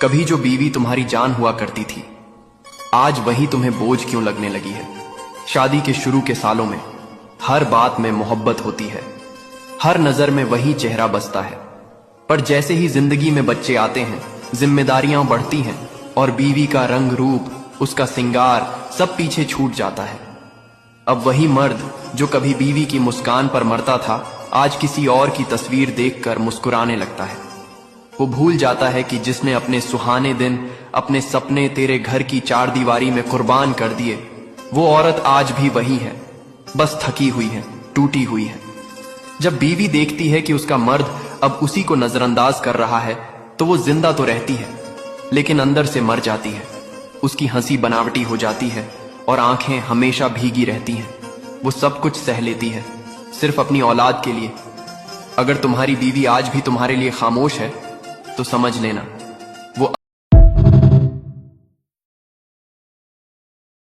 कभी जो बीवी तुम्हारी जान हुआ करती थी, आज वही तुम्हें बोझ क्यों लगने लगी है। शादी के शुरू के सालों में हर बात में मोहब्बत होती है, हर नजर में वही चेहरा बसता है, पर जैसे ही जिंदगी में बच्चे आते हैं, जिम्मेदारियां बढ़ती हैं और बीवी का रंग रूप, उसका सिंगार सब पीछे छूट जाता है। अब वही मर्द जो कभी बीवी की मुस्कान पर मरता था, आज किसी और की तस्वीर देखकर मुस्कुराने लगता है। वो भूल जाता है कि जिसने अपने सुहाने दिन, अपने सपने तेरे घर की चार दीवारी में कुर्बान कर दिए, वो औरत आज भी वही है, बस थकी हुई है, टूटी हुई है। जब बीवी देखती है कि उसका मर्द अब उसी को नजरअंदाज कर रहा है, तो वो जिंदा तो रहती है लेकिन अंदर से मर जाती है। उसकी हंसी बनावटी हो जाती है और आंखें हमेशा भीगी रहती हैं। वो सब कुछ सह लेती है सिर्फ अपनी औलाद के लिए। अगर तुम्हारी बीवी आज भी तुम्हारे लिए खामोश है तो समझ लेना,